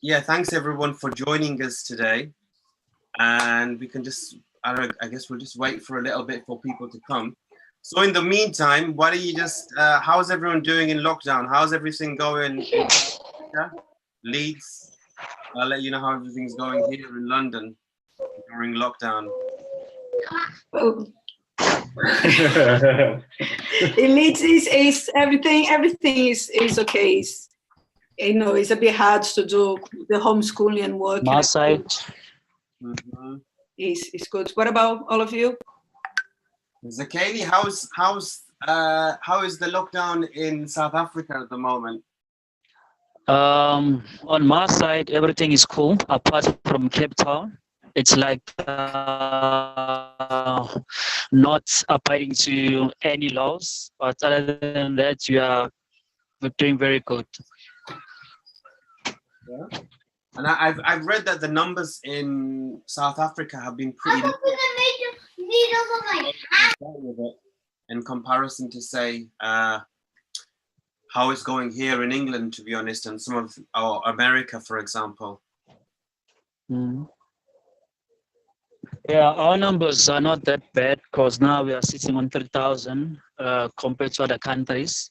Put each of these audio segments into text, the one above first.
Yeah, thanks everyone for joining us today. And we can just, I guess we'll just wait for a little bit for people to come. So in the meantime, why don't you just, how's everyone doing in lockdown? How's everything going in Leeds? I'll let you know how everything's going here in London during lockdown. Oh. In Leeds is everything is okay. It's a bit hard to do the homeschooling and work. My side. It's good. What about all of you? Zakeli, how is the lockdown in South Africa at the moment? On my side, everything is cool apart from Cape Town. It's like not abiding to any laws, but other than that, we're doing very good. Yeah. And I've read that the numbers in South Africa have been pretty low in comparison to say how it's going here in England, to be honest, and some of America, for example. Yeah, our numbers are not that bad because now we are sitting on 3,000 compared to other countries.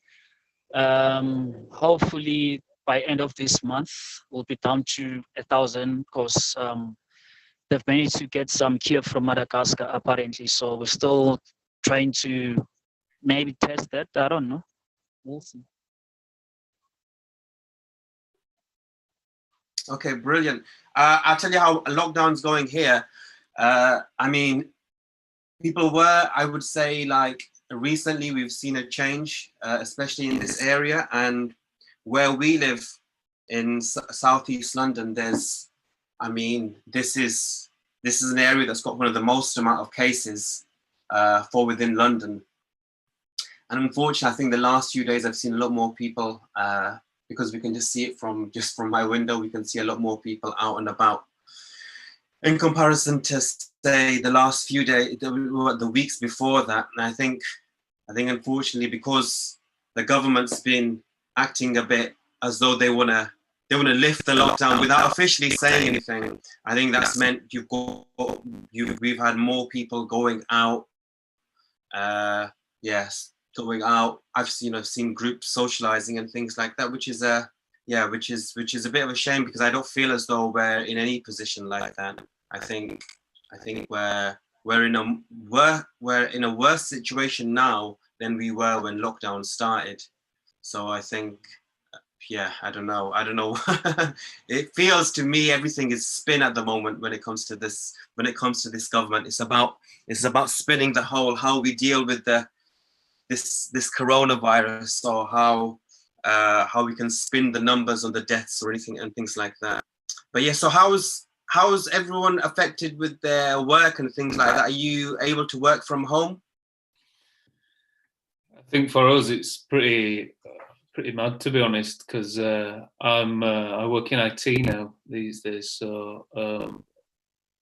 Hopefully by end of this month, we'll be down to 1,000 because they've managed to get some cure from Madagascar apparently. So we're still trying to maybe test that. I don't know. We'll see. Okay, brilliant. I'll tell you how lockdown's going here. I mean, people were, I would say, like recently we've seen a change, especially in this area, and where we live in Southeast London, there's, I mean, this is an area that's got one of the most amount of cases for within London. And unfortunately, I think the last few days I've seen a lot more people, because we can just see it from my window, we can see a lot more people out and about. In comparison to say the last few days, the weeks before that, and I think unfortunately because the government's been acting a bit as though they wanna lift the lockdown without officially saying anything. I think that's meant we've had more people going out. Yes, going out. I've seen groups socializing and things like that, which is a bit of a shame because I don't feel as though we're in any position like that. I think we're in a worse situation now than we were when lockdown started. So I think, yeah, I don't know. It feels to me everything is spin at the moment when it comes to this government. It's about spinning the whole how we deal with this coronavirus, or how we can spin the numbers on the deaths or anything and things like that. But yeah, so how's everyone affected with their work and things like that? Are you able to work from home? I think for us it's pretty mad, to be honest, because I work in IT now these days, so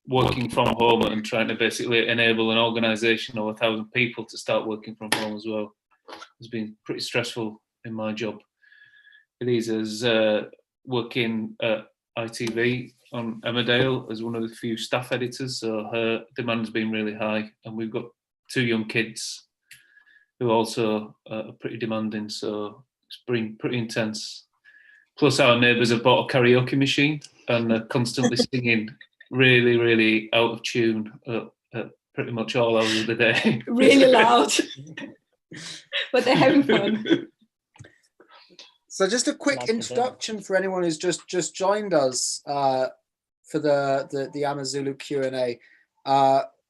working from home and trying to basically enable an organisation of 1,000 people to start working from home as well has been pretty stressful in my job. Elisa's working at ITV on Emmerdale as one of the few staff editors, so her demand's been really high, and we've got 2 young kids who also are pretty demanding, so it's been pretty intense. Plus our neighbours have bought a karaoke machine and are constantly singing really, really out of tune at pretty much all hours of the day. Really loud. But they're having fun. So just a quick introduction for anyone who's just joined us for the Amazulu Q&A.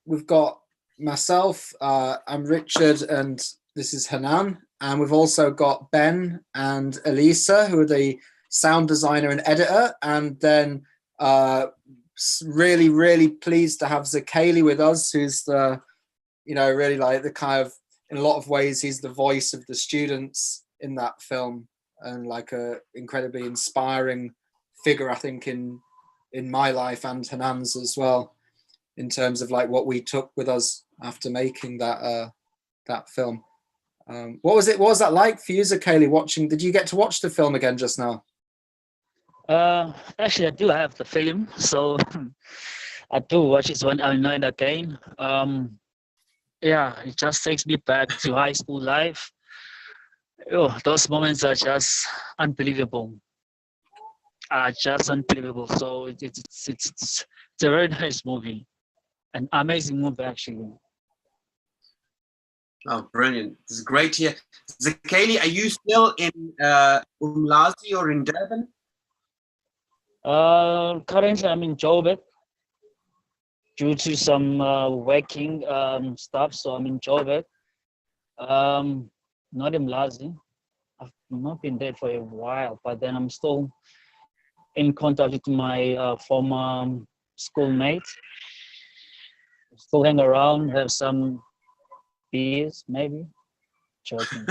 We've got myself, I'm Richard, and this is Hanan. And we've also got Ben and Elisa, who are the sound designer and editor. And then really, really pleased to have Zakeli with us, who's the, really like the kind of, in a lot of ways, he's the voice of the students in that film, and like a incredibly inspiring figure, I think, in my life and Hanan's as well, in terms of like what we took with us after making that film. What was that like for you, Zakeli, watching? Did you get to watch the film again just now? Actually, I do have the film, so I do watch it when I know it again. Yeah, it just takes me back to high school life. Oh, those moments are just unbelievable. Are just unbelievable. So it's a very nice movie, an amazing movie actually. Oh, brilliant. This is great to hear. Zakeli, are you still in Umlazi or in Durban? Currently, I'm in Joburg due to some working stuff, so I'm in Joburg. Not in Mlazi. I've not been there for a while, but then I'm still in contact with my former schoolmate. Still hang around, have some beers, maybe. Joking.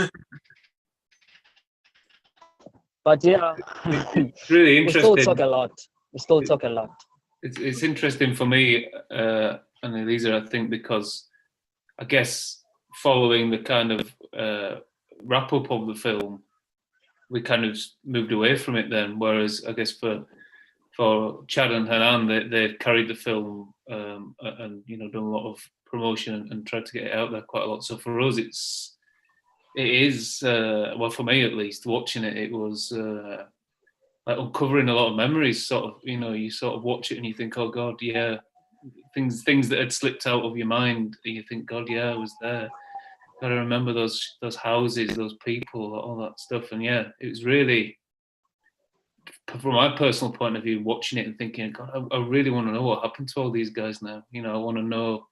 But yeah, It's really we still interesting. talk a lot. We still talk a lot. It's interesting for me, and Elisa, I think, because I guess following the kind of wrap up of the film, we kind of moved away from it then. Whereas I guess for Chad and Hanan, they've carried the film and done a lot of promotion and tried to get it out there quite a lot. So for us, it is well, for me at least, watching it, it was like uncovering a lot of memories. Sort of, you sort of watch it and you think, oh God, yeah, things that had slipped out of your mind. And you think, God, yeah, I was there. Got to remember those houses, those people, all that stuff. And yeah, it was really, from my personal point of view, watching it and thinking, God, I really want to know what happened to all these guys now. I want to know,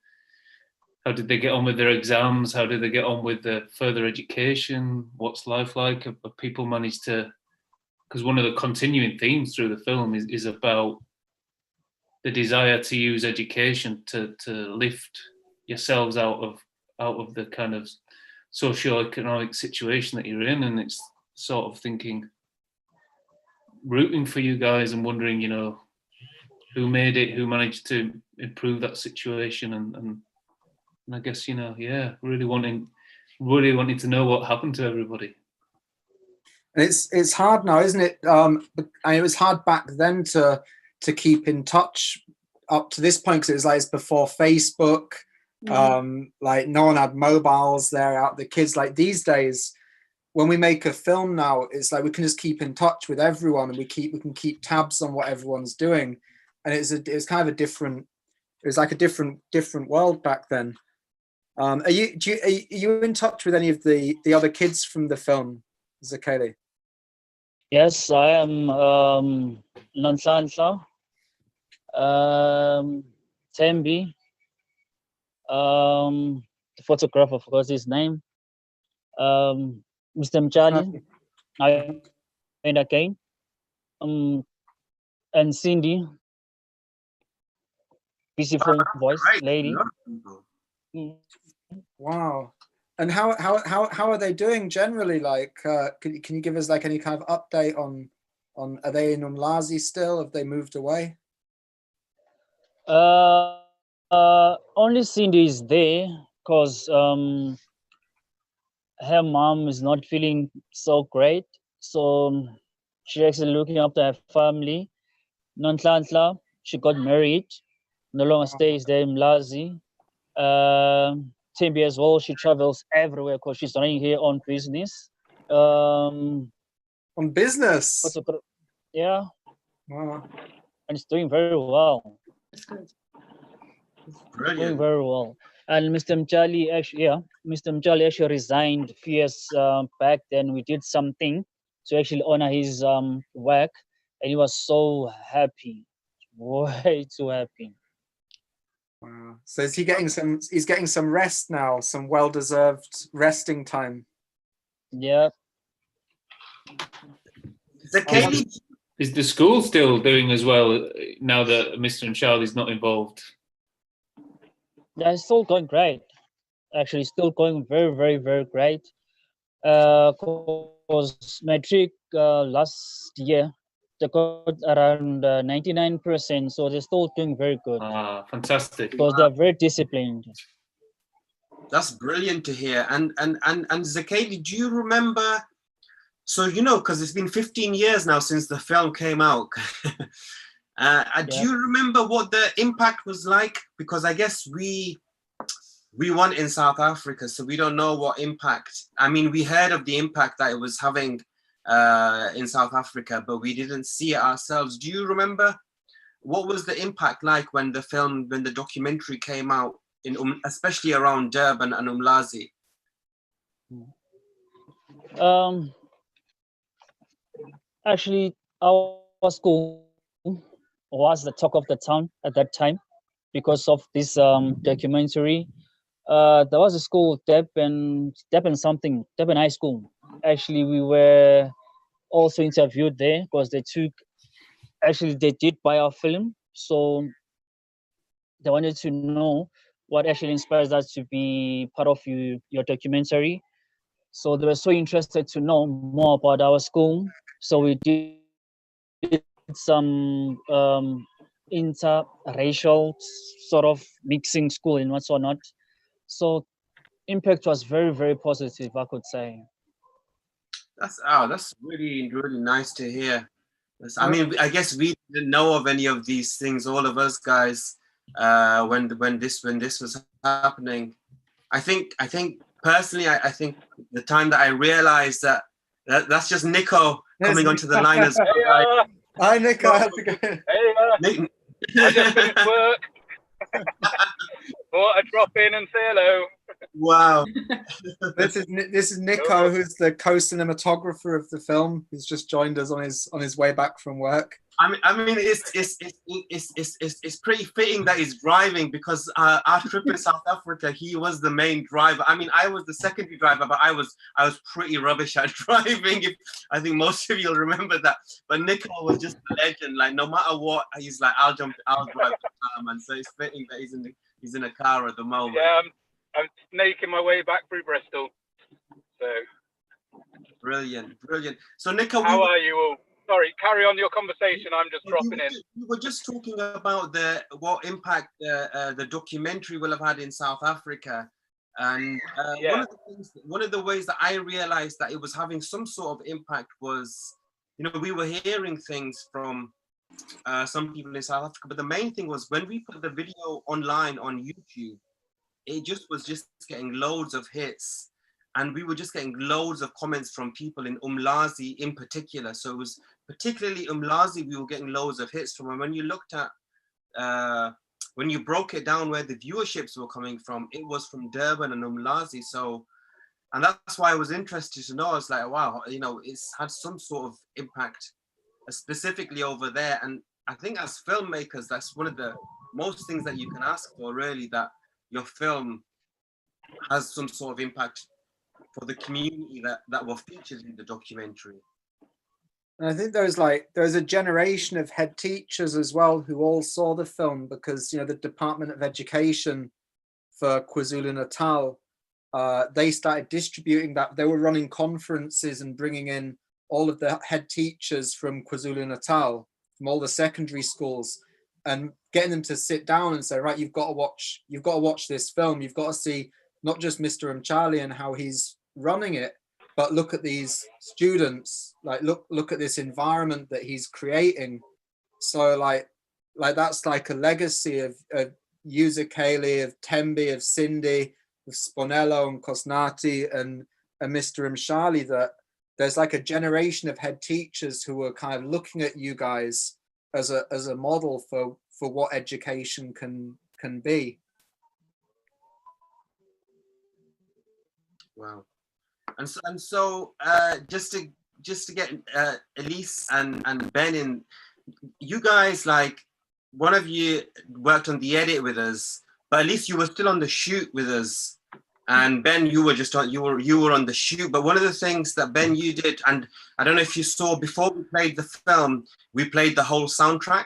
how did they get on with their exams? How did they get on with their further education? What's life like? Have people managed to? Because one of the continuing themes through the film is about the desire to use education to lift yourselves out of the kind of socio-economic situation that you're in, and it's sort of thinking, rooting for you guys and wondering, who made it, who managed to improve that situation, and I guess yeah, really wanting to know what happened to everybody. And it's hard now, isn't it? It was hard back then to keep in touch up to this point, because it's before Facebook. Like no one had mobiles there out. The kids, like these days, when we make a film now, it's like we can just keep in touch with everyone, and we can keep tabs on what everyone's doing. And it's kind of a different. It was like a different world back then. Are you in touch with any of the other kids from the film, Zakeli? Yes, I am Nansansa, Tembi, the photographer, forgot his name, Mr. Mchali, and again, and Cindy, beautiful voice lady. Wow. And how are they doing generally? Like, can you give us like any kind of update on are they in Umlazi still? Have they moved away? Only Cindy is there because her mom is not feeling so great, so she's actually looking after her family. Nonhlanhla, she got married, no longer stays there in Mlazi. Timby as well, she travels everywhere because she's running her own business. On business? Yeah. Wow. And it's doing very well. That's good. Brilliant. Doing very well. And Mr. Mchali actually resigned a few years back. Then we did something to actually honor his work, and he was so happy, way too happy. Wow. So is he getting some? He's getting some rest now, some well-deserved resting time. Yeah. Is the school still doing as well now that Mr. and Charlie's not involved? Yeah, it's still going great. Actually, still going very, very, very great. Because matric last year they got around 99%, so they're still doing very good. Ah, fantastic! Because they're very disciplined. That's brilliant to hear. And Zakeli, do you remember So, because it's been 15 years now since the film came out. Do you remember what the impact was like? Because I guess we won in South Africa, so we don't know what impact. I mean, we heard of the impact that it was having in South Africa, but we didn't see it ourselves. Do you remember what was the impact like when the documentary came out, especially around Durban and Umlazi? Actually, our school was the talk of the town at that time because of this documentary. There was a school, Durban High School. Actually, we were also interviewed there because they did buy our film. So they wanted to know what actually inspires us to be part of your documentary. So they were so interested to know more about our school. So we did some interracial sort of mixing school and whatnot. So impact was very, very positive, I could say. That's really, really nice to hear. I mean, I guess we didn't know of any of these things, all of us guys, when this was happening. I think personally, I think the time that I realized that's just Nico coming onto the line as well. Hi, Nico. How's it going? Hey, I just finished work. Thought I'd drop in and say hello. Wow. This is Nico, who's the co-cinematographer of the film. He's just joined us on his way back from work. I mean, it's pretty fitting that he's driving because our trip in South Africa, he was the main driver. I mean, I was the secondary driver, but I was pretty rubbish at driving. I think most of you'll remember that. But Nico was just a legend. Like no matter what, he's like, I'll drive the car, man. So it's fitting that he's in a car at the moment. Yeah, I'm snaking my way back through Bristol. So brilliant. So Nico, how are you all? Sorry, carry on your conversation. I'm just dropping in. We were just talking about what impact the documentary will have had in South Africa, and one of the ways that I realized that it was having some sort of impact was, we were hearing things from some people in South Africa, but the main thing was when we put the video online on YouTube, it was just getting loads of hits. And we were just getting loads of comments from people in Umlazi in particular. So it was particularly Umlazi we were getting loads of hits from. And when you looked at, when you broke it down where the viewerships were coming from, it was from Durban and Umlazi. So, and that's why I was interested to know. I was like, wow, it's had some sort of impact specifically over there. And I think as filmmakers, that's one of the most things that you can ask for, really, that your film has some sort of impact for the community that were featured in the documentary. And I think there's a generation of head teachers as well who all saw the film because the Department of Education for KwaZulu-Natal, they started distributing that. They were running conferences and bringing in all of the head teachers from KwaZulu-Natal, from all the secondary schools, and getting them to sit down and say, right, you've got to watch this film. You've got to see not just Mr. Mchali and how he's running it, but look at these students, like look at this environment that he's creating. So like that's like a legacy of User Kaylee, of Tembi, of Cindy, of Sponello and Kosnati and Mr. Mshali, that there's like a generation of head teachers who are kind of looking at you guys as a model for what education can be. Wow. And so just to get Elise and Ben in, you guys, like one of you worked on the edit with us, but at least you were still on the shoot with us. And Ben, you were on the shoot. But one of the things that Ben you did, and I don't know if you saw, before we played the film, we played the whole soundtrack,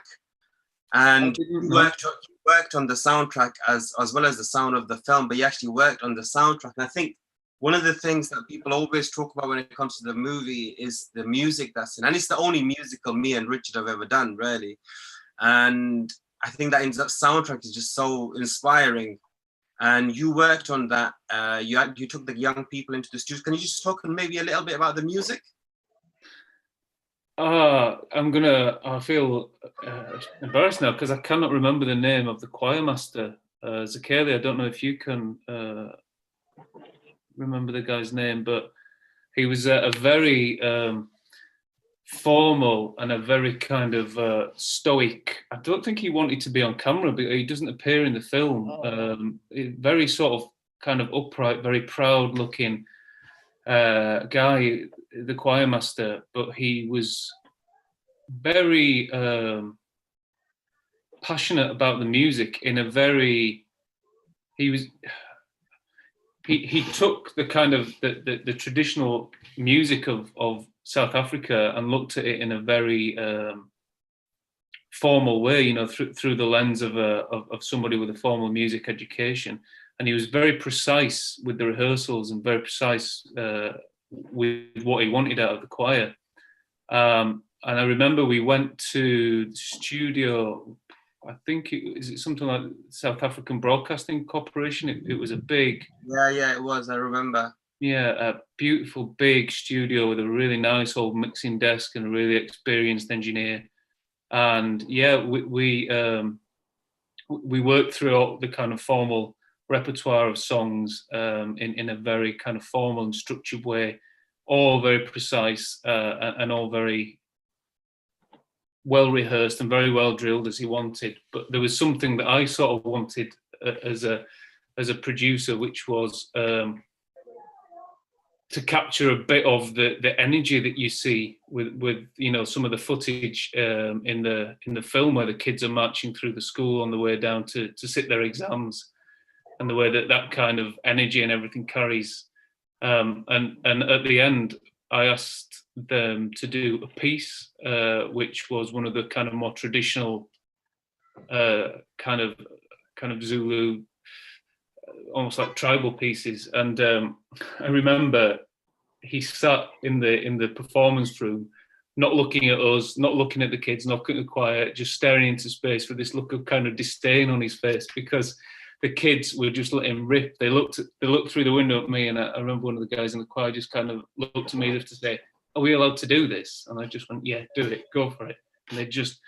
and you worked on the soundtrack as well as the sound of the film. But you actually worked on the soundtrack, and I think one of the things that people always talk about when it comes to the movie is the music that's in, and it's the only musical me and Richard have ever done, really. And I think that soundtrack is just so inspiring. And you worked on that. You took the young people into the studio. Can you just talk maybe a little bit about the music? I feel embarrassed now because I cannot remember the name of the choir master. Zakeli, I don't know if you can remember the guy's name, but he was a very formal and a very kind of stoic. I don't think he wanted to be on camera, but he doesn't appear in the film. Very sort of kind of upright, very proud looking guy, the choir master, but he was very passionate about the music in a very, he took the kind of the traditional music of South Africa and looked at it in a very formal way, you know, through the lens of somebody with a formal music education. And he was very precise with the rehearsals and very precise with what he wanted out of the choir. And I remember we went to the studio, I think is it something like South African Broadcasting Corporation? It was a big... Yeah, it was, I remember. Yeah, a beautiful big studio with a really nice old mixing desk and a really experienced engineer. And yeah, we worked through all the kind of formal repertoire of songs in a very kind of formal and structured way, all very precise and all very well rehearsed and very well drilled as he wanted. But there was something that I sort of wanted as a producer, which was to capture a bit of the energy that you see with you know, some of the footage in the film where the kids are marching through the school on the way down to sit their exams, and the way that kind of energy and everything carries. And at the end, I asked them to do a piece which was one of the kind of more traditional kind of Zulu, almost like tribal pieces. And I remember he sat in the performance room, not looking at us, not looking at the kids, not looking at the choir, just staring into space with this look of kind of disdain on his face, because the kids were just letting him rip. They looked through the window at me, and I remember one of the guys in the choir just kind of looked at me as if to say, "Are we allowed to do this?" And I just went, "Yeah, do it, go for it." And they just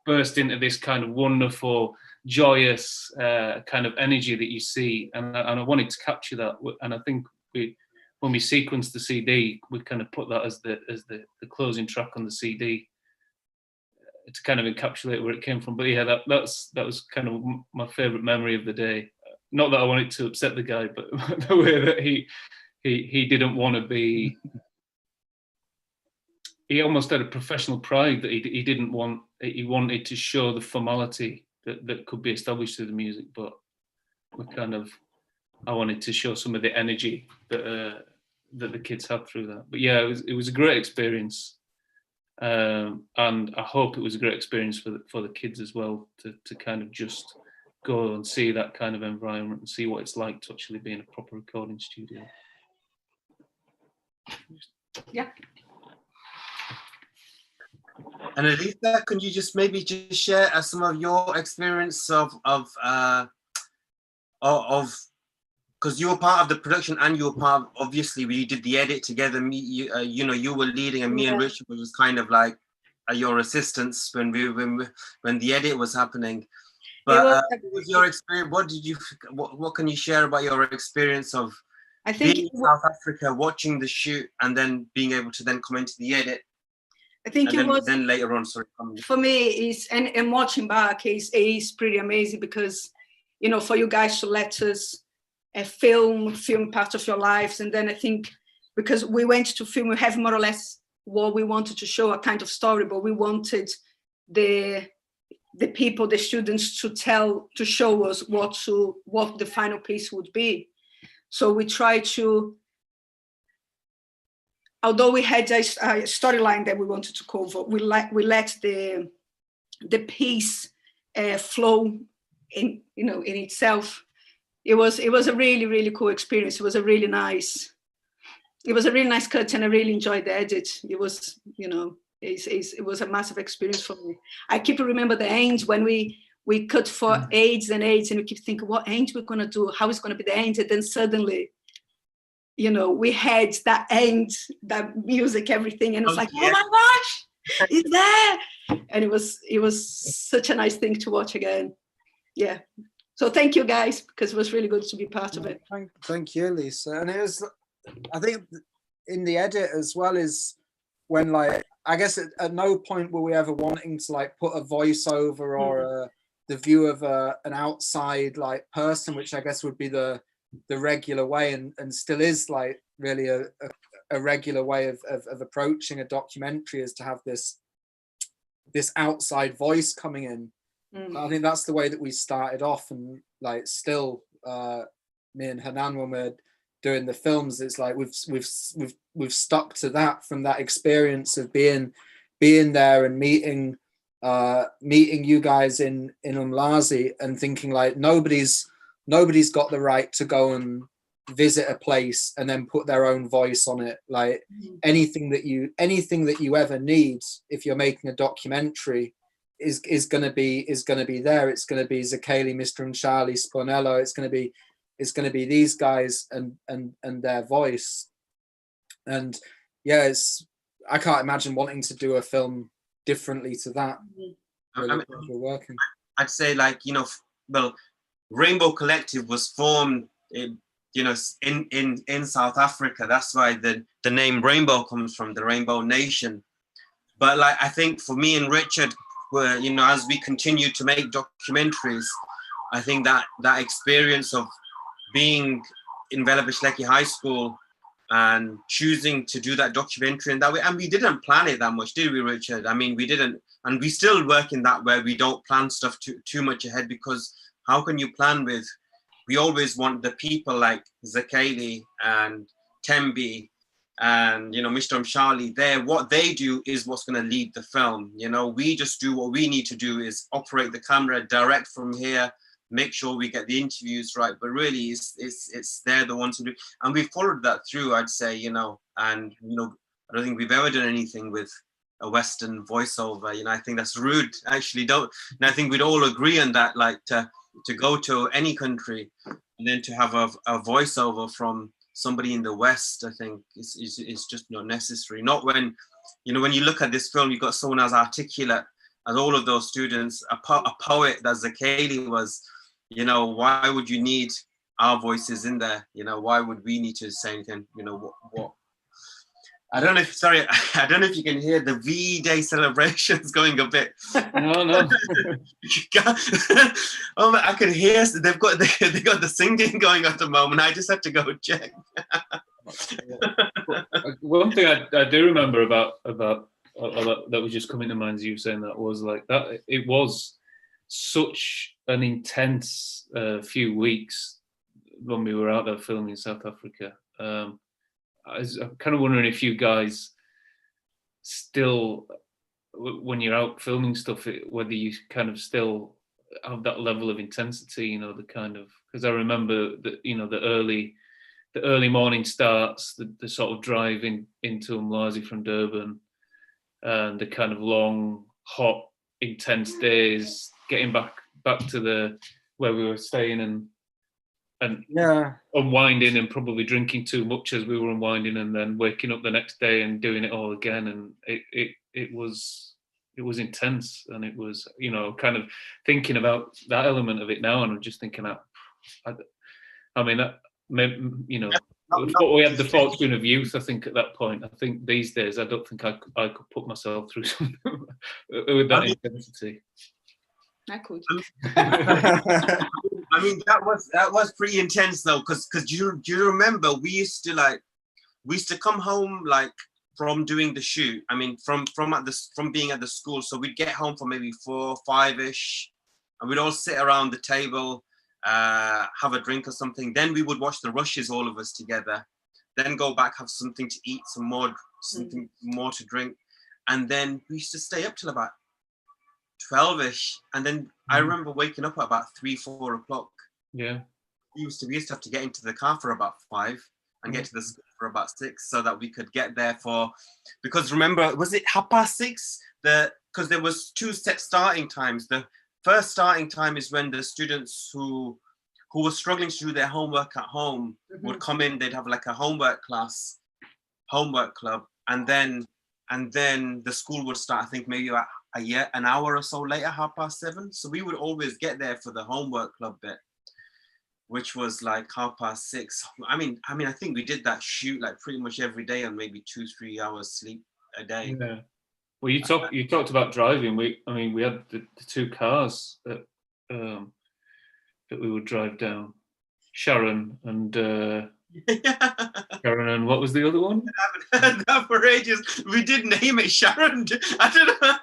burst into this kind of wonderful, joyous kind of energy that you see, and I wanted to capture that. And I think when we sequenced the CD, we kind of put that as the closing track on the CD to kind of encapsulate where it came from. But yeah, that was kind of my favourite memory of the day. Not that I wanted to upset the guy, but the way that he didn't want to be. He almost had a professional pride that he didn't want. He wanted to show the formality that could be established through the music, but I wanted to show some of the energy that the kids had through that. But yeah, it was a great experience. And I hope it was a great experience for the kids as well to kind of just go and see that kind of environment and see what it's like to actually be in a proper recording studio. Yeah. And Elisa, can you just maybe share some of your experience of because you were part of the production and you were part of, obviously we did the edit together. You were leading, and me and Richard was kind of like your assistants when the edit was happening. But what was your experience? What can you share about your experience of being in South Africa, watching the shoot, and then being able to then come into the edit? I think then later on, for me and watching back is pretty amazing, because you know, for you guys to let us film part of your lives. And then I think because we went to film, we have more or less what we wanted to show, a kind of story, but we wanted the people, the students to show us what the final piece would be. So we tried to, although we had a storyline that we wanted to cover, we let the piece flow in itself. It was a really, really cool experience. It was a really nice cut, and I really enjoyed the edit. It was, it was a massive experience for me. I keep remember the end when we cut for AIDS, and we keep thinking, what end we're gonna do? How is gonna be the end? And then suddenly, we had that end, that music, everything, and it's like, oh my gosh, He's there. And it was such a nice thing to watch again. Yeah. So thank you guys, because it was really good to be part of it. Thank you, Lisa. And it was, I think in the edit as well, is when, like, I guess at no point were we ever wanting to like put a voiceover or the view of an outside like person, which I guess would be the regular way, and still is like really a regular way of approaching a documentary, is to have this outside voice coming in. I think that's the way that we started off, and like still me and Hanan, when we're doing the films, it's like we've stuck to that, from that experience of being there and meeting you guys in Umlazi, and thinking like nobody's got the right to go and visit a place and then put their own voice on it. Like anything that you ever need, if you're making a documentary, is going to be there. It's going to be Zakeli, Mr. and Charlie, Spinello. It's going to be these guys and their voice. And yeah, I can't imagine wanting to do a film differently to that. We're working. I'd say, like, well, Rainbow Collective was formed in South Africa. That's why the name Rainbow comes from, the Rainbow Nation. But like, I think for me and Richard, as we continue to make documentaries, I think that experience of being in Velabishleki High School and choosing to do that documentary in that way, and we didn't plan it that much, did we, Richard? I mean, we didn't, and we still work in that way. We don't plan stuff too much ahead, because how can you plan with? We always want the people like Zakeli and Tembi and Mr. Mshali there. What they do is what's going to lead the film. We just do what we need to do, is operate the camera, direct from here, make sure we get the interviews right. But really, it's they're the ones who do, and we followed that through, I'd say. And I don't think we've ever done anything with a Western voiceover. I think that's rude. Actually, and I think we'd all agree on that. Like to go to any country and then to have a voiceover from somebody in the West, I think is just not necessary. Not when, when you look at this film, you've got someone as articulate as all of those students, a poet that Zakeli was. Why would you need our voices in there? Why would we need to say anything? What? I don't know if you can hear the V-Day celebrations going a bit. No. Oh man, I can hear they got the singing going at the moment. I just had to go check. One thing I do remember about that was just coming to mind as you were saying that, was like that it was such an intense few weeks when we were out there filming in South Africa. I'm kind of wondering if you guys still, when you're out filming stuff, whether you kind of still have that level of intensity, the kind of, because I remember that, the early morning starts, the sort of driving into Umlazi from Durban, and the kind of long, hot, intense days, getting back to where we were staying and unwinding and probably drinking too much as we were unwinding, and then waking up the next day and doing it all again. And it was intense, and it was, kind of thinking about that element of it now, and I'm just thinking, I mean, that, we had the fortune of youth, I think, at that point. I think these days, I don't think I could put myself through something with that intensity. I could. I mean, that was pretty intense though, because do you remember we used to come home like from doing the shoot. I mean, from being at the school, so we'd get home for maybe 4, 5-ish, and we'd all sit around the table, have a drink or something. Then we would watch the rushes, all of us together. Then go back, have something to eat, something more to drink, and then we used to stay up till about 12-ish, and then I remember waking up at about 3-4 o'clock. Yeah, we used to have to get into the car for about 5 and get to the school for about 6, so that we could get there because remember, was it 6:30? Because there was 2 set starting times. The first starting time is when the students who were struggling to do their homework at home would come in. They'd have like a homework club, and then and then the school would start, I think maybe about an hour or so later, 7:30. So we would always get there for the homework club bit, which was like 6:30. I mean, I think we did that shoot like pretty much every day on maybe 2-3 hours sleep a day. Yeah. Well, you talked about driving. We had the two cars that we would drive down. Sharon and what was the other one? I haven't heard that for ages. We did name it Sharon. I don't know.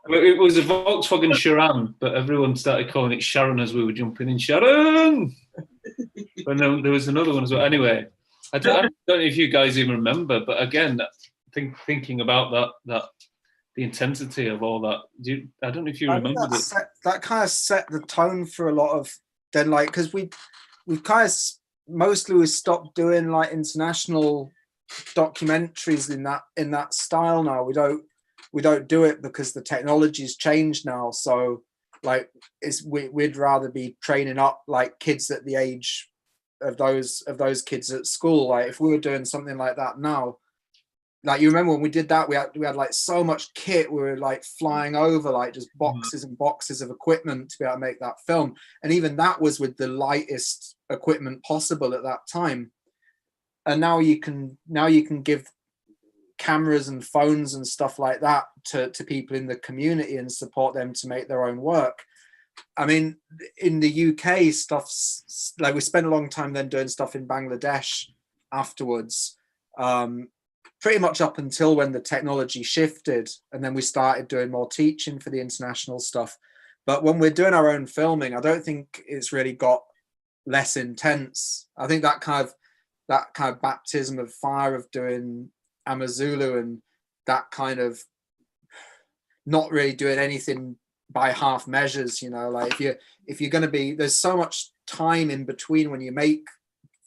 Well, it was a Volkswagen Sharon, but everyone started calling it Sharon as we were jumping in. Sharon! And then there was another one as well. Anyway, I don't know if you guys even remember, but again, thinking about that the intensity of all that. I don't know if you remember that kind of set the tone for a lot of then, like, because we've kind of mostly we stopped doing like international documentaries in that style now. We don't do it because the technology's changed now. So like we'd rather be training up like kids at the age of those kids at school. Like if we were doing something like that now, like you remember when we did that, we had like so much kit. We were like flying over like just boxes and boxes of equipment to be able to make that film. And even that was with the lightest equipment possible at that time. And now you can give cameras and phones and stuff like that to people in the community and support them to make their own work. I mean, in the UK, stuff's like we spent a long time then doing stuff in Bangladesh afterwards. Pretty much up until when the technology shifted, and then we started doing more teaching for the international stuff. But when we're doing our own filming, I don't think it's really got less intense. I think that kind of baptism of fire of doing Amazulu and that kind of not really doing anything by half measures, you know, like if you're going to be, there's so much time in between when you make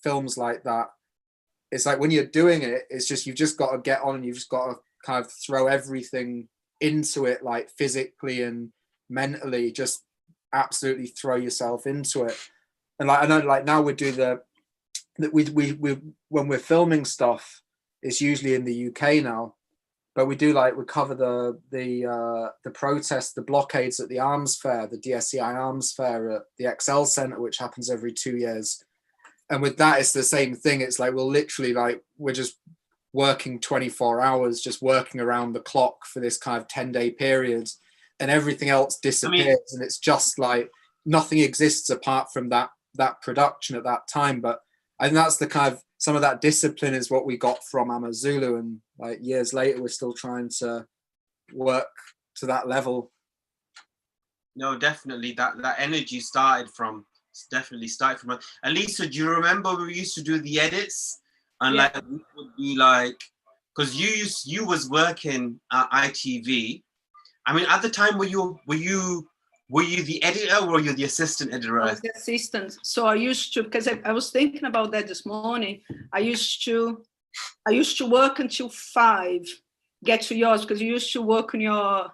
films like that. It's like when you're doing it, it's just, you've just got to get on and you've just got to kind of throw everything into it, like physically and mentally, just absolutely throw yourself into it. And like, I know like now we do we when we're filming stuff, it's usually in the UK now, but we cover the protests, the blockades at the arms fair, the DSEI arms fair at the XL Centre, which happens every 2 years. And with that, it's the same thing. It's like, we're just working 24 hours, just working around the clock for this kind of 10-day period, and everything else disappears. And it's just like nothing exists apart from that production at that time. But I think that's the kind of, some of that discipline is what we got from Amazulu. And like years later, we're still trying to work to that level. No, definitely that energy started from. Elisa, do you remember we used to do the edits and like we would be like, because you was working at ITV. I mean, at the time, were you the editor or were you the assistant editor? I was the assistant. So I used to, because I was thinking about that this morning. I used to work until 5, get to yours, because you used to work in your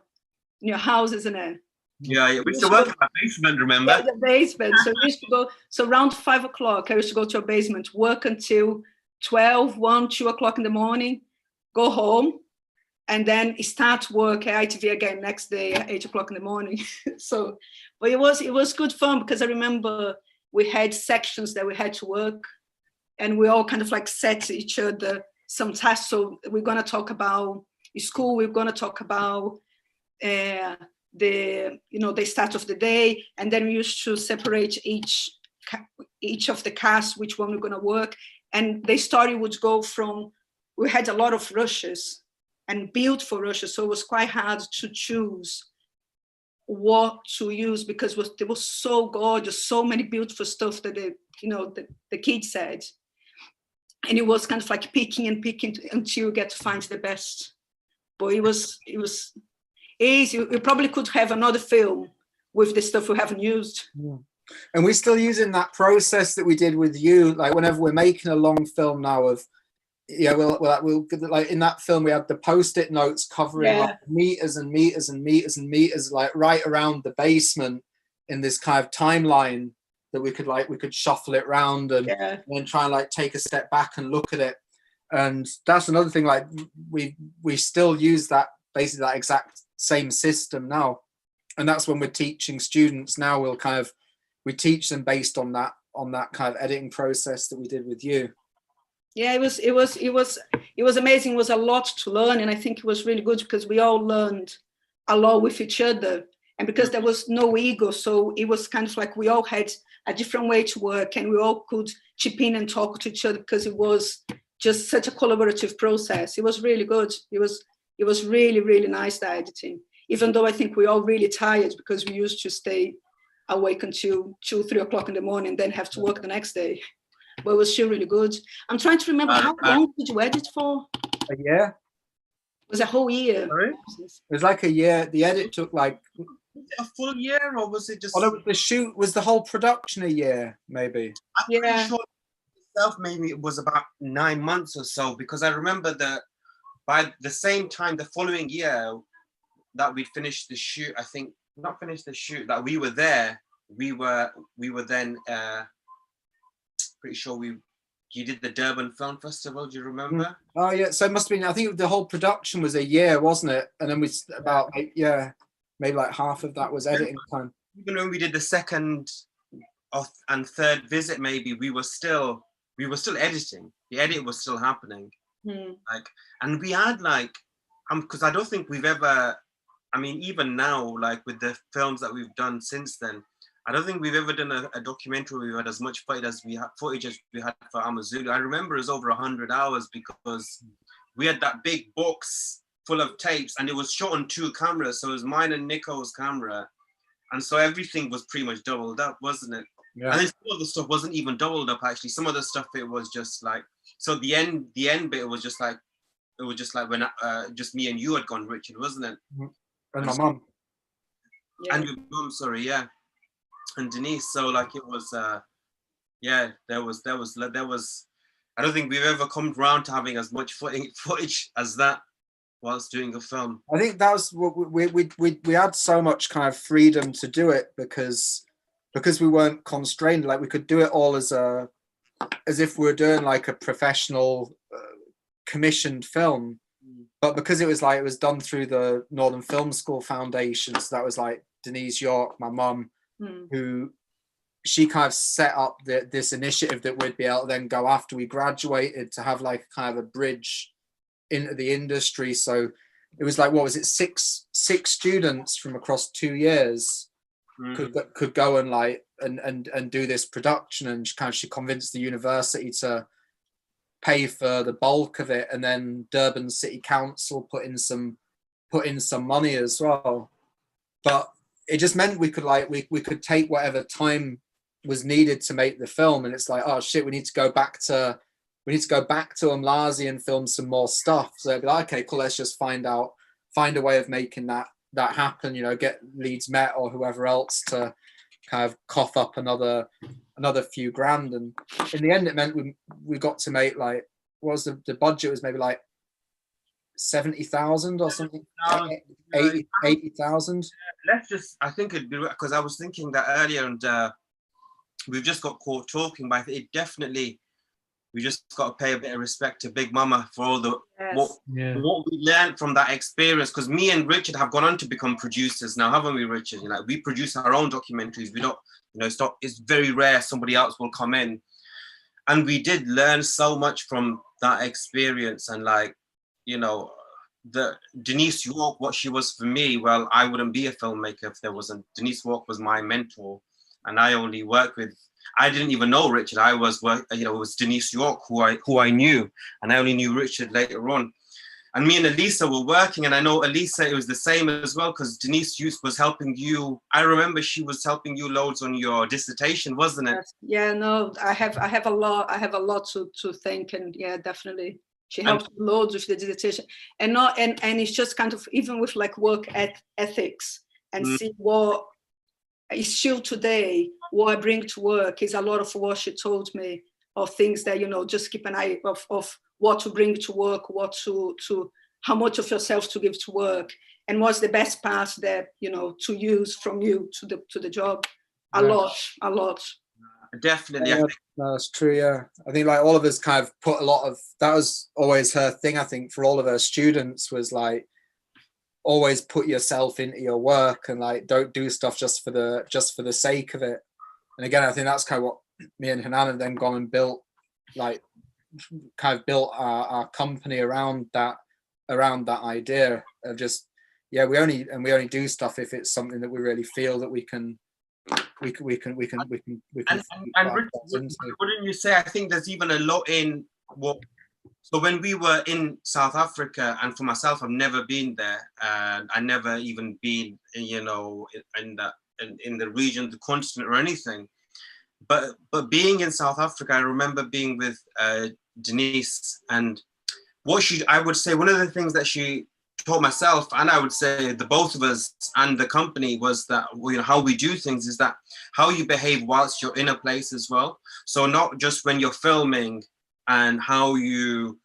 house, isn't it? Yeah, we used to work in my basement, remember? Yeah, the basement. So we used to go, so around 5 o'clock, I used to go to your basement, work until 12, 1, 2 o'clock in the morning, go home, and then start work at ITV again next day at 8 o'clock in the morning. So, but it was good fun, because I remember we had sections that we had to work, and we all kind of like set each other some tasks. So we're going to talk about school, we're going to talk about the start of the day, and then we used to separate each of the cast, which one we're going to work. And the story would go from, we had a lot of rushes and built for rushes, so it was quite hard to choose what to use, because it was so gorgeous, so many beautiful stuff that the kids said, and it was kind of like picking until you get to find the best. But it was easy. We probably could have another film with the stuff we haven't used. Yeah. And we're still using that process that we did with you. Like whenever we're making a long film now we'll like in that film we had the post-it notes covering like meters and meters and meters and meters, like right around the basement in this kind of timeline that we could shuffle it around and then try and like take a step back and look at it. And that's another thing, like we still use that, basically that exact same system now. And that's when we're teaching students now, we teach them based on that kind of editing process that we did with you. Yeah, it was amazing. It was a lot to learn, and I think it was really good because we all learned a lot with each other, and because there was no ego, so it was kind of like we all had a different way to work, and we all could chip in and talk to each other because it was just such a collaborative process. It was really good. It was really, really nice, the editing, even though I think we all really tired because we used to stay awake until 2-3 o'clock in the morning and then have to work the next day. But it was still really good. I'm trying to remember, how long did you edit for? A year. It was a whole year. Sorry? It was like a year. The edit took like... Was it a full year, or was it just... Oh, no, the shoot was the whole production a year, maybe. I'm pretty sure itself maybe it was about 9 months or so, because I remember that by the same time, the following year that we'd finished the shoot, I think, not finished the shoot, that we were there, we were then... pretty sure you did the Durban Film Festival. Do you remember? Oh yeah, so it must have been. I think the whole production was a year, wasn't it? And then we about maybe like half of that was editing time. Even when we did the second and third visit, maybe we were still editing. The edit was still happening. Like, and we had like, because I don't think we've ever. I mean, even now, like with the films that we've done since then, I don't think we've ever done a documentary where we had as much footage as we had for Amazulu. I remember it was over 100 hours because we had that big box full of tapes and it was shot on 2 cameras. So it was mine and Nico's camera. And so everything was pretty much doubled up, wasn't it? Yeah. And then some of the stuff wasn't even doubled up, actually. Some of the stuff, it was just like, so the end bit was just like, when just me and you had gone, Richard, wasn't it? And my mum. Yeah. And your mum, sorry, yeah. And Denise, so like it was, there was. I don't think we've ever come around to having as much footage as that whilst doing a film. I think that was what we had so much kind of freedom to do it because we weren't constrained. Like we could do it all as if we were doing like a professional commissioned film, but because it was done through the Northern Film School Foundation, so that was like Denise York, my mum. Who she kind of set up this initiative that we'd be able to then go after we graduated to have like kind of a bridge into the industry. So it was like, what was it, six students from across 2 years could go and like and do this production, and she convinced the university to pay for the bulk of it, and then Durban City Council put in some money as well. But it just meant we could take whatever time was needed to make the film, and it's like, oh shit, we need to go back to Umlazi and film some more stuff. So they'd be like, okay, cool, let's just find a way of making that happen. You know, get Leeds Met or whoever else to kind of cough up another few grand, and in the end, it meant we got to make like, what was the budget was maybe like 70,000 or something, 80,000. Let's just, I think it'd be, because I was thinking that earlier, and we've just got caught talking, but it definitely, we just got to pay a bit of respect to Big Mama for all the what we learned from that experience. Because me and Richard have gone on to become producers now, haven't we, Richard? You know, we produce our own documentaries. We don't, it's very rare somebody else will come in, and we did learn so much from that experience. And like, the Denise York, what she was for me, well, I wouldn't be a filmmaker if there wasn't. Denise York was my mentor, and I only worked with, I didn't even know Richard. It was Denise York who I knew, and I only knew Richard later on. And me and Elisa were working, and I know Elisa, it was the same as well, because Denise was helping you. I remember she was helping you loads on your dissertation, wasn't it? Yeah, no, I have a lot to thank, and yeah, definitely. She helped loads with the dissertation, and it's just kind of, even with like work ethics, and see what is still today, what I bring to work is a lot of what she told me, of things that, just keep an eye of what to bring to work, how much of yourself to give to work, and what's the best part that, to use from you to the job. A lot. Definitely. Yeah, no, that's true. Yeah, I think like all of us kind of put a lot of, that was always her thing. I think for all of her students was like, always put yourself into your work and like don't do stuff just for the sake of it. And again, I think that's kind of what me and Hanan have then gone and built, like kind of built our company around that idea of just, yeah, we only do stuff if it's something that we really feel that we can And put Richard, ourselves into. wouldn't you say, I think there's even a lot in what, so when we were in South Africa, and for myself, I've never been there, and I never even been, you know, in the region, the continent or anything. But being in South Africa, I remember being with Denise, and I would say one of the things that she taught myself, and I would say the both of us and the company, was that, you know, how we do things is that how you behave whilst you're in a place as well. So not just when you're filming, and how you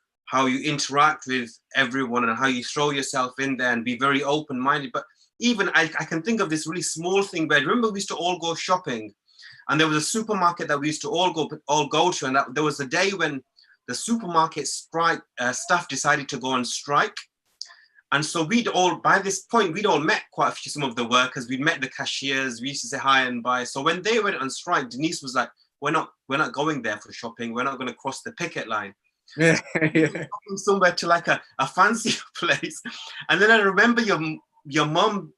interact with everyone and how you throw yourself in there and be very open-minded. But even I can think of this really small thing where, remember, we used to all go shopping, and there was a supermarket that we used to all go to, and there was a day when the supermarket staff decided to go on strike. And so by this point, we'd all met quite a few, some of the workers, we'd met the cashiers, we used to say hi and bye. So when they went on strike, Denise was like, we're not going there for shopping. We're not going to cross the picket line. Yeah. Somewhere to like a fancier place. And then I remember your mum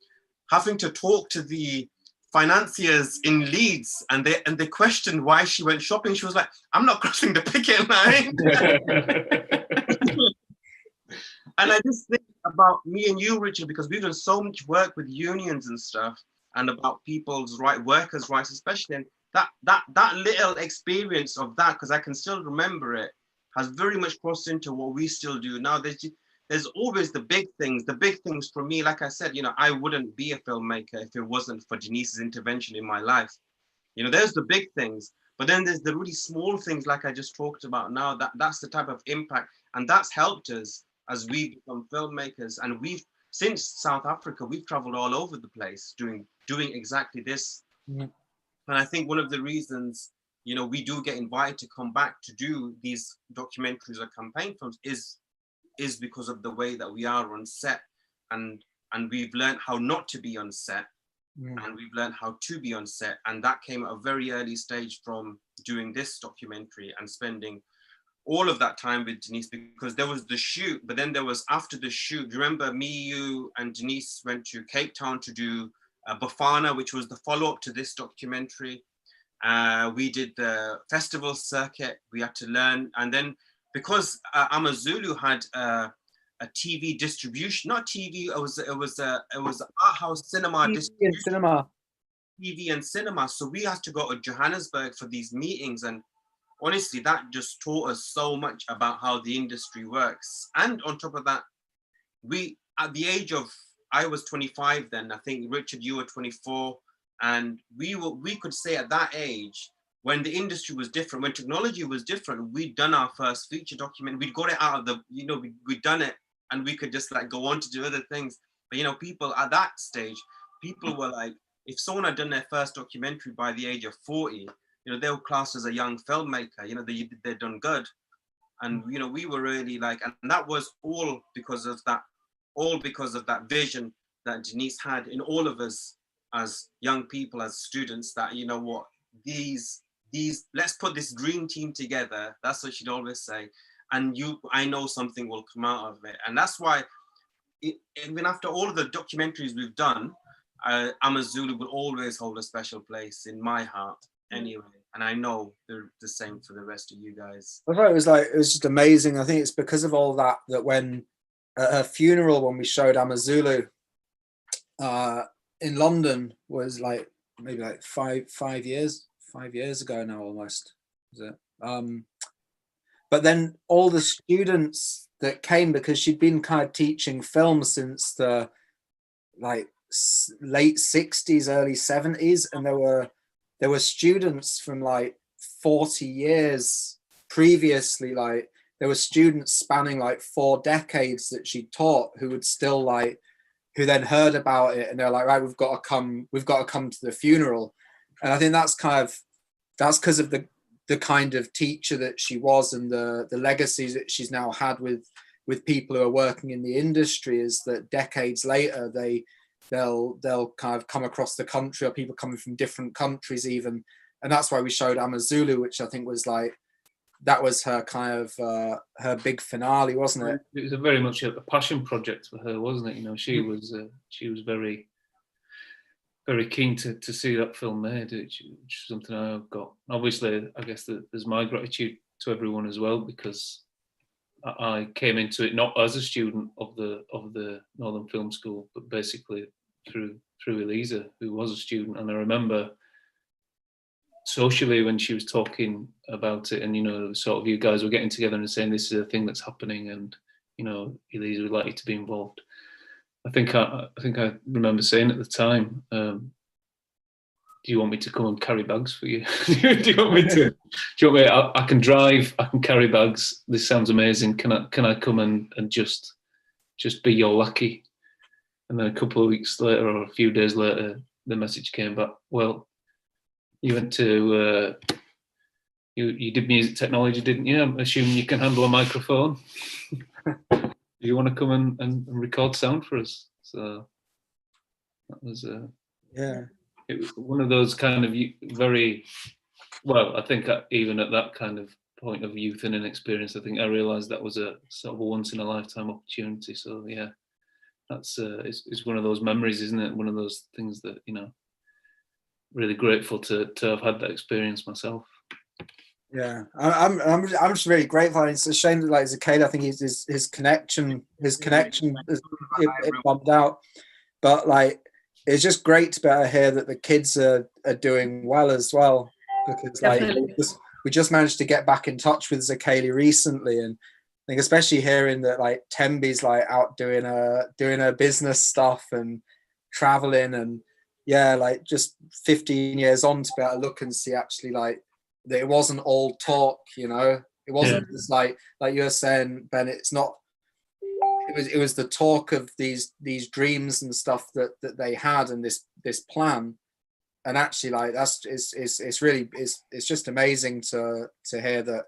having to talk to the financiers in Leeds, and they questioned why she went shopping. She was like, I'm not crossing the picket line. And I just think about me and you, Richard, because we've done so much work with unions and stuff, and about people's workers' rights, especially. And that little experience of that, because I can still remember it, has very much crossed into what we still do now. There's always the big things. The big things for me, like I said, you know, I wouldn't be a filmmaker if it wasn't for Denise's intervention in my life. You know, there's the big things, but then there's the really small things, like I just talked about now. That's the type of impact, and that's helped us as we become filmmakers. And since South Africa, we've traveled all over the place doing exactly this. Mm-hmm. And I think one of the reasons, you know, we do get invited to come back to do these documentaries or campaign films is because of the way that we are on set, and we've learned how not to be on set, and we've learned how to be on set. And that came at a very early stage from doing this documentary and spending all of that time with Denise, because there was the shoot, but then there was after the shoot. Do you remember me, you, and Denise went to Cape Town to do Bafana, which was the follow-up to this documentary. We did the festival circuit. We had to learn, and then because Amazulu had a TV distribution, not TV, it was art house cinema distribution. TV and cinema. So we had to go to Johannesburg for these meetings, and honestly, that just taught us so much about how the industry works. And on top of that, at the age of, I was 25 then, I think, Richard, you were 24, and we could say at that age, when the industry was different, when technology was different, we'd done our first feature document, we'd got it out of the, you know, we'd done it, and we could just like go on to do other things. But, you know, people at that stage, people were like, if someone had done their first documentary by the age of 40, you know, they were classed as a young filmmaker, you know, they'd done good. And, you know, we were really like, and that was all because of that vision that Denise had in all of us as young people, as students, that, you know what, these, let's put this dream team together. That's what she'd always say. And I know something will come out of it. And that's why, even after all of the documentaries we've done, Amazulu will always hold a special place in my heart anyway. And I know they're the same for the rest of you guys. I thought it was just amazing. I think it's because of all that when at her funeral, when we showed Amazulu in London, was like maybe like five years ago now, almost, is it? But then all the students that came, because she'd been kind of teaching film since the like late 60s, early 70s, and there were students from like 40 years previously. Like there were students spanning like 4 decades that she taught who would still like, who then heard about it, and they're like, right, we've got to come to the funeral. And I think that's kind of that's because of the kind of teacher that she was, and the legacies that she's now had with people who are working in the industry, is that decades later they'll kind of come across the country, or people coming from different countries even. And that's why we showed Amazulu, which I think was like, that was her kind of her big finale, wasn't it? It was very much a passion project for her, wasn't it? You know, she was very, very keen to see that film made, which is something I've got. Obviously, I guess there's my gratitude to everyone as well, because I came into it not as a student of the Northern Film School, but basically through Elisa, who was a student. And I remember socially when she was talking about it, and you know, sort of you guys were getting together and saying this is a thing that's happening, and you know, Elisa would like you to be involved. I think I remember saying at the time, do you want me to come and carry bags for you? Do you want me to? Do you want me? I can drive. I can carry bags. This sounds amazing. Can I come and just be your lackey? And then a couple of weeks later, or a few days later, the message came back. Well, you went to you did music technology, didn't you? I'm assuming you can handle a microphone. Do you want to come and record sound for us? So that was Yeah. It was one of those kind of very, well, I think even at that kind of point of youth and inexperience, I think I realised that was a sort of a once in a lifetime opportunity. So yeah, that's it's one of those memories, isn't it? One of those things that, you know, really grateful to have had that experience myself. Yeah, I'm just really grateful. It's a shame that like Zakale, I think his connection it bombed out, but like it's just great to be able to hear that the kids are doing well as well, because like we just managed to get back in touch with Zakale recently, and I think especially hearing that like Tembi's like out doing her business stuff and traveling, and yeah, like just 15 years on to be able to look and see actually like that it wasn't all talk, you know. It wasn't just like you were saying, Ben, it's not, it was the talk of these dreams and stuff that they had, and this plan. And actually like it's really just amazing to hear that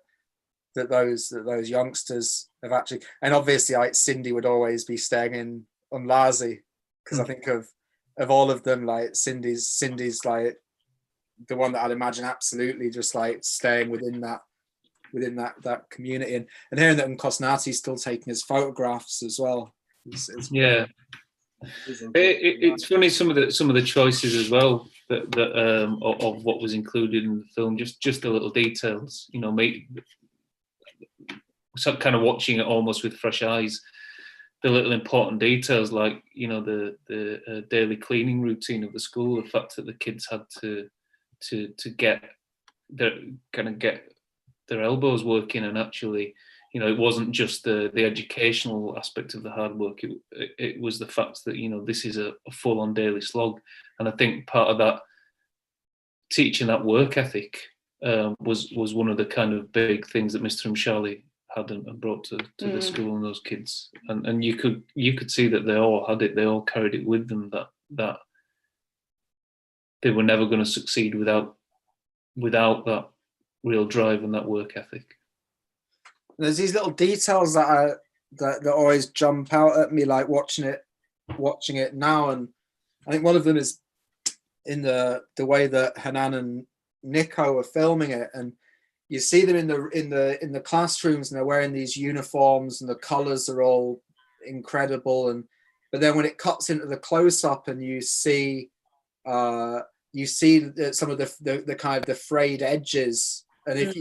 those youngsters have actually, and obviously like Cindy would always be staying in Unlazi, because I think of all of them, like Cindy's like the one that I'd imagine absolutely just like staying within that community, and hearing that Nkosnati's still taking his photographs as well. It's yeah, it's funny some of the choices as well that of what was included in the film. Just the little details, you know, so kind of watching it almost with fresh eyes. The little important details, like, you know, the daily cleaning routine of the school, the fact that the kids had to get their elbows working, and actually, you know, it wasn't just the educational aspect of the hard work. It was the fact that, you know, this is a full-on daily slog, and I think part of that teaching that work ethic was one of the kind of big things that Mr. Mshali had and brought to the school and those kids, and you could see that they all had it. They all carried it with them, that they were never going to succeed without that real drive and that work ethic. There's these little details that always jump out at me, like watching it now, and I think one of them is in the way that Hanan and Nico are filming it, and you see them in the classrooms, and they're wearing these uniforms, and the colors are all incredible, but then when it cuts into the close up, and you see some of the kind of the frayed edges, and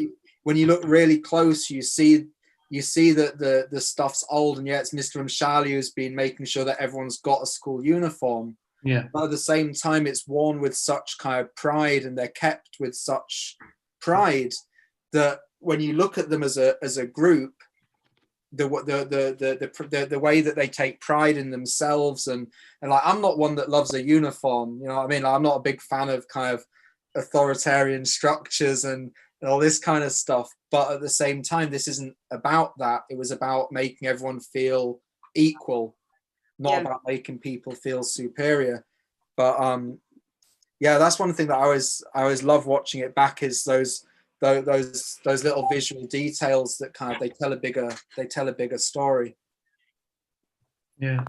when you look really close, you see that the stuff's old, and yet it's Mr. Mshali who's been making sure that everyone's got a school uniform. Yeah. But at the same time, it's worn with such kind of pride, and they're kept with such pride that when you look at them as a group, the way that they take pride in themselves, and like, I'm not one that loves a uniform, you know what I mean? Like, I'm not a big fan of kind of authoritarian structures and all this kind of stuff, but at the same time, this isn't about that. It was about making everyone feel equal, not about making people feel superior. But Yeah, that's one thing that I always love watching it back, is those little visual details that kind of they tell a bigger story. Yeah.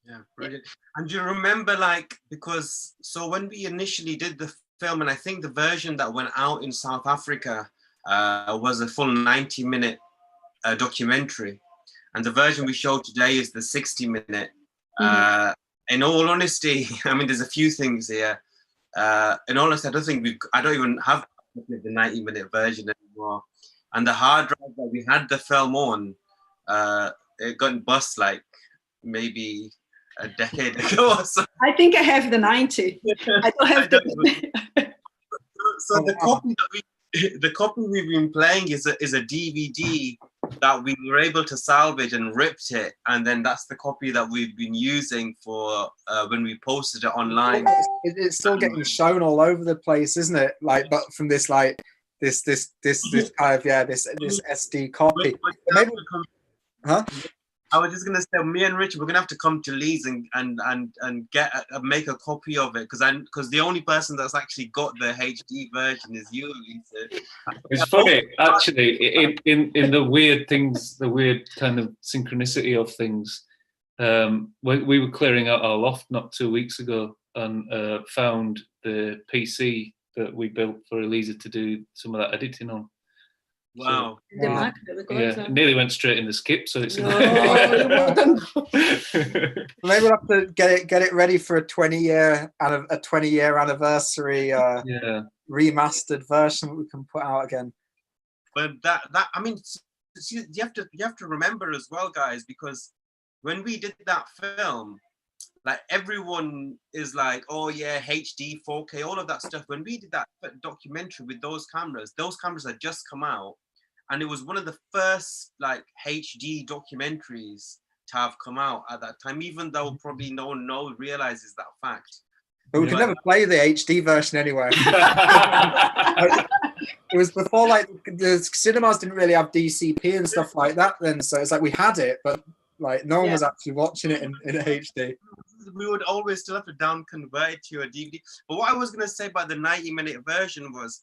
Yeah, brilliant. And do you remember, like, because so when we initially did the film, and I think the version that went out in South Africa was a full 90-minute documentary, and the version we showed today is the 60-minute. In all honesty, I mean, there's a few things here. In all honesty, I don't even have the 90-minute version anymore. And the hard drive that we had the film on, it got bust like maybe a decade ago or so. I think I have the 90. I don't have So the copy we've been playing is a DVD that we were able to salvage and ripped it, and then that's the copy that we've been using for when we posted it online. It's still getting shown all over the place, isn't it? Like, but from this like this kind of this SD copy. Maybe, huh? I was just gonna say, me and Richard, we're gonna have to come to Leeds and get make a copy of it, because the only person that's actually got the HD version is you, Lisa. It's funny, actually, in the weird things, the weird kind of synchronicity of things. We were clearing out our loft not 2 weeks ago and found the PC that we built for Eliza to do some of that editing on. Wow. the Mac. Yeah, nearly went straight in the skip, so it's No, you wouldn't. Maybe we'll have to get it ready for a 20-year anniversary remastered version that we can put out again. But that I mean, you have to remember as well, guys, because when we did that film, like, everyone is like, oh yeah, HD, 4K, all of that stuff. When we did that documentary with those cameras had just come out, and it was one of the first like HD documentaries to have come out at that time, even though probably no one realizes that fact. But we could never play the HD version anyway. It was before, like, the cinemas didn't really have DCP and stuff like that then, so it's like we had it, but like no one was actually watching it in HD. We would always still have to down convert it to a DVD. But what I was gonna say about the 90-minute version was,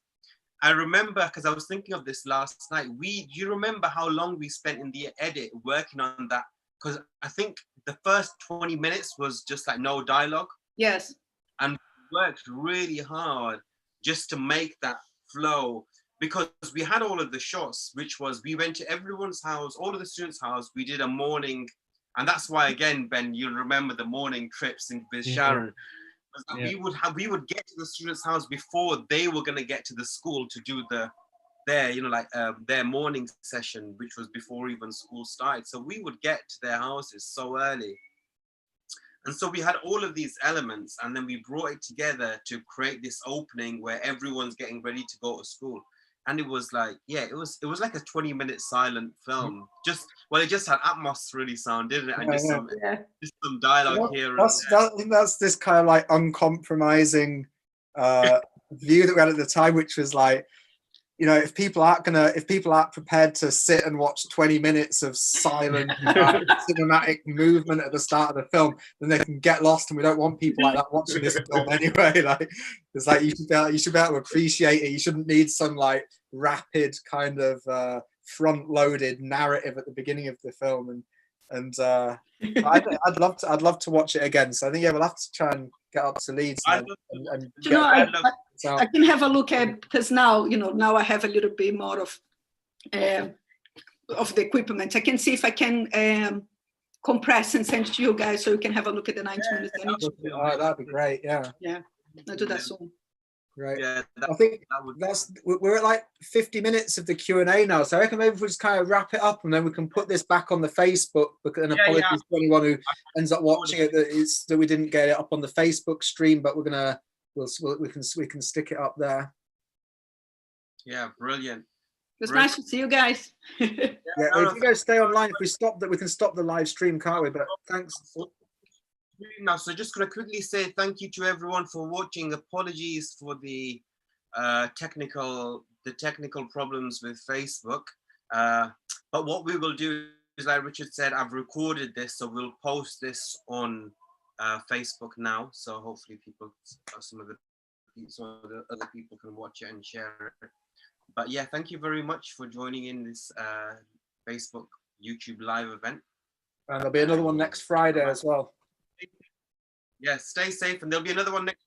I remember, because I was thinking of this last night, do you remember how long we spent in the edit working on that? Because I think the first 20 minutes was just like no dialogue. Yes. And we worked really hard just to make that flow, because we had all of the shots, which was, we went to everyone's house, all of the students' house, we did a morning, and that's why, again, Ben, you'll remember the morning trips with Sharon. We would get to the students' house before they were going to get to the school to do their morning session, which was before even school started. So we would get to their houses so early. And so we had all of these elements, and then we brought it together to create this opening where everyone's getting ready to go to school. And it was like, it was like a 20-minute silent film. It just had Atmos really sound, didn't it? And just some dialogue here. I think that's this kind of like uncompromising view that we had at the time, which was like, you know, if people aren't prepared to sit and watch 20 minutes of silent cinematic movement at the start of the film, then they can get lost, and we don't want people like that watching this film anyway. Like, it's like you should be able to appreciate it. You shouldn't need some like rapid kind of front-loaded narrative at the beginning of the film. And I'd love to watch it again. So I think we'll have to try and get up to Leeds I can have a look at, because now I have a little bit more of the equipment. I can see if I can compress and send to you guys so you can have a look at the 90 minutes. That'd be great. Yeah, I'll do that soon. Right. Yeah, I think we're at like 50 minutes of the Q&A now, so I reckon maybe if we just kind of wrap it up, and then we can put this back on the Facebook. And apologies to anyone who ends up watching it that we didn't get it up on the Facebook stream, but we can stick it up there. Yeah, brilliant. It was nice to see you guys. If you guys stay online, if we stop that, we can stop the live stream, can't we? But thanks. Now, so just going to quickly say thank you to everyone for watching. Apologies for the technical problems with Facebook. But what we will do is, like Richard said, I've recorded this, so we'll post this on Facebook now, so hopefully some of the other people can watch it and share it. But yeah, thank you very much for joining in this Facebook YouTube live event. And there'll be another one next Friday as well. Yeah, stay safe, and there'll be another one next